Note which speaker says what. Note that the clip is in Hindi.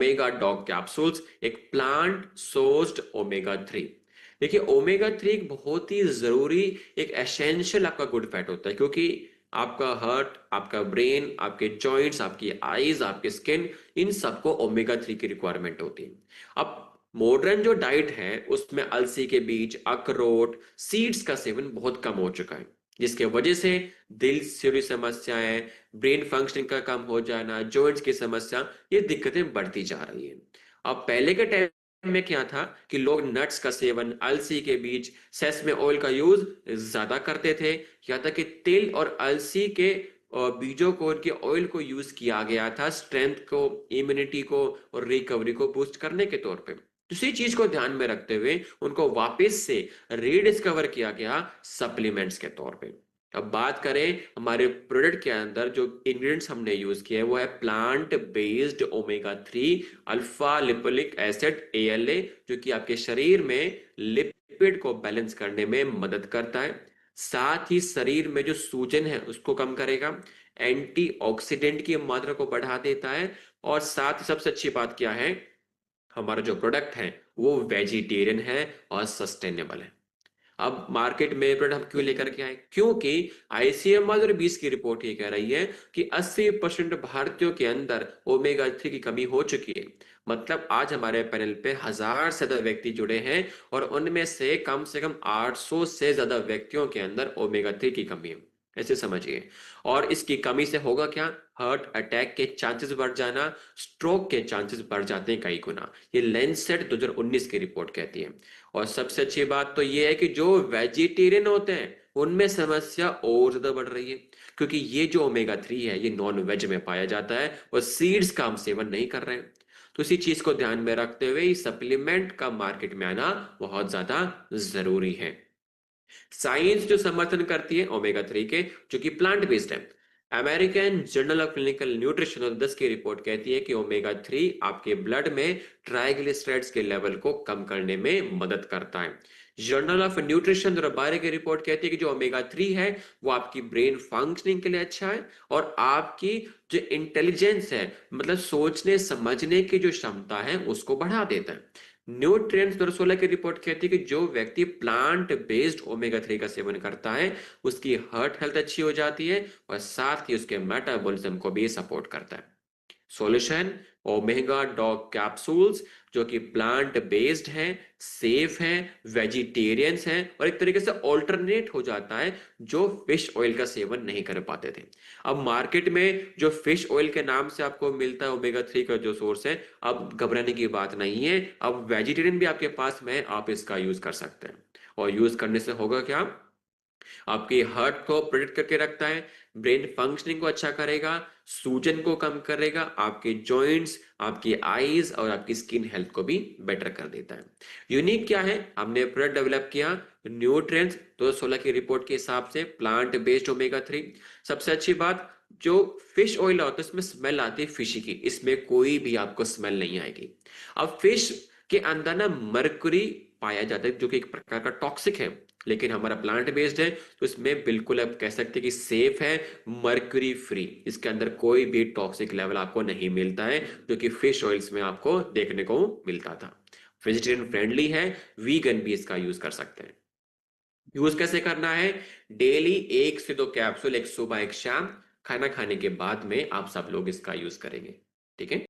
Speaker 1: ओमेगा डॉग कैप्सूल्स, एक प्लांट सोर्स्ड ओमेगा 3। देखिए ओमेगा 3 एक बहुत ही जरूरी, एक एसेंशियल आपका गुड फैट होता है, क्योंकि आपका हार्ट, आपका ब्रेन, आपके जॉइंट्स, आपकी आईज, आपकी स्किन, इन सबको ओमेगा 3 की रिक्वायरमेंट होती है। अब मॉडर्न जो डाइट है उसमें अलसी के बीज, अखरोट, सीड्स का सेवन बहुत कम हो चुका है, जिसके वजह से दिल से जुड़ी समस्याएं, ब्रेन फंक्शनिंग का कम हो जाना, जॉइंट्स की समस्या, ये दिक्कतें बढ़ती जा रही हैं। अब पहले के टाइम में क्या था कि लोग नट्स का सेवन, अलसी के बीज, सेसमे ऑयल का यूज ज्यादा करते थे। यहाँ तक कि तिल और अलसी के बीजों को, उनके ऑयल को यूज किया गया था स्ट्रेंथ को, इम्यूनिटी को और रिकवरी को बूस्ट करने के तौर पे। उसी चीज को ध्यान में रखते हुए उनको वापस से रीडिस्कवर किया गया सप्लीमेंट्स के तौर पे। अब बात करें हमारे प्रोडक्ट के अंदर जो इंग्रेडिएंट्स हमने यूज किए हैं, वो है plant based omega 3 alpha lipoic acid ALA, जो कि आपके शरीर में लिपिड को बैलेंस करने में मदद करता है। साथ ही शरीर में जो सूजन है उसको कम करेगा, एंटीऑक्सीडेंट की मात्रा को बढ़ा देता है। और साथ ही सबसे अच्छी बात क्या है, हमारा जो प्रोडक्ट है वो वेजिटेरियन है और सस्टेनेबल है। अब मार्केट में प्रोडक्ट हम क्यों लेकर के आए, क्योंकि ICMR 20 की रिपोर्ट ये कह रही है कि 80% भारतीयों के अंदर ओमेगा 3 की कमी हो चुकी है। मतलब आज हमारे पैनल पे 1000 से ज्यादा व्यक्ति जुड़े हैं और उनमें से कम 800 से ज्यादा व्यक्तियों के अंदर ओमेगा 3 की कमी है, ऐसे समझिए। और इसकी कमी से होगा क्या, हार्ट अटैक के चांसेस बढ़ जाना, स्ट्रोक के चांसेस बढ़ जाते हैं कई गुना, ये लेंसेट 2019 की रिपोर्ट कहती है। और सबसे अच्छी बात तो ये है कि जो वेजिटेरियन होते हैं उनमें समस्या और ज्यादा बढ़ रही है, क्योंकि ये जो ओमेगा 3 है ये नॉन वेज में पाया जाता है और सीड्स का हम सेवन नहीं कर रहे हैं। तो इसी चीज को ध्यान में रखते हुए सप्लीमेंट का मार्केट में आना बहुत ज्यादा जरूरी है। साइंस जो समर्थन करती है ओमेगा 3 के, जो कि प्लांट बेस्ड है, American journal of clinical nutrition 2010 की रिपोर्ट कहती है कि ओमेगा 3 आपके ब्लड में ट्राइग्लिसराइड्स के लेवल को कम करने में मदद करता है। जर्नल ऑफ न्यूट्रिशन 2012 की रिपोर्ट कहती है कि जो ओमेगा 3 है वो आपकी ब्रेन फंक्शनिंग के लिए अच्छा है और आपकी जो इंटेलिजेंस है, मतलब सोचने समझने की जो क्षमता है, उसको बढ़ा देता है। न्यूट्रिएंट्स 2016 की रिपोर्ट कहती है कि जो व्यक्ति प्लांट बेस्ड ओमेगा 3 का सेवन करता है उसकी हार्ट हेल्थ अच्छी हो जाती है और साथ ही उसके मेटाबॉलिज्म को भी सपोर्ट करता है। सॉल्यूशन ओमेगा डॉग कैप्सूल्स, जो कि प्लांट बेस्ड है, सेफ है, वेजिटेरियंस है और एक तरीके से ऑल्टरनेट हो जाता है जो फिश ऑयल का सेवन नहीं कर पाते थे। अब मार्केट में जो फिश ऑयल के नाम से आपको मिलता है ओमेगा 3 का जो सोर्स है, अब घबराने की बात नहीं है, अब वेजिटेरियन भी आपके पास में है, आप इसका यूज कर सकते हैं। और यूज करने से होगा क्या, आपकी हार्ट को प्रोटेक्ट करके रखता है, ब्रेन फंक्शनिंग को अच्छा करेगा, सूजन को कम करेगा, आपके जॉइंट्स, आपकी आईज और आपकी स्किन हेल्थ को भी बेटर कर देता है। यूनिक क्या है, हमने प्रोडक्ट डेवलप किया न्यूट्रिएंट्स 2016 की रिपोर्ट के हिसाब से प्लांट बेस्ड ओमेगा 3। सबसे अच्छी बात, जो फिश ऑयल होता है इसमें स्मेल आती है फिशी की, इसमें कोई भी आपको स्मेल नहीं आएगी। अब फिश के अंदर ना मर्कुरी पाया जाता है जो कि एक प्रकार का टॉक्सिक है, लेकिन हमारा प्लांट बेस्ड है तो इसमें बिल्कुल आप कह सकते हैं कि सेफ है, मर्क्यूरी फ्री, इसके अंदर कोई भी टॉक्सिक लेवल आपको नहीं मिलता है जो कि फिश ऑयल्स में आपको देखने को मिलता था। वेजिटेरियन फ्रेंडली है, वीगन भी इसका यूज कर सकते हैं। यूज कैसे करना है, डेली 1 से 2 कैप्सूल, एक सुबह एक शाम, खाना खाने के बाद में आप सब लोग इसका यूज करेंगे, ठीक है।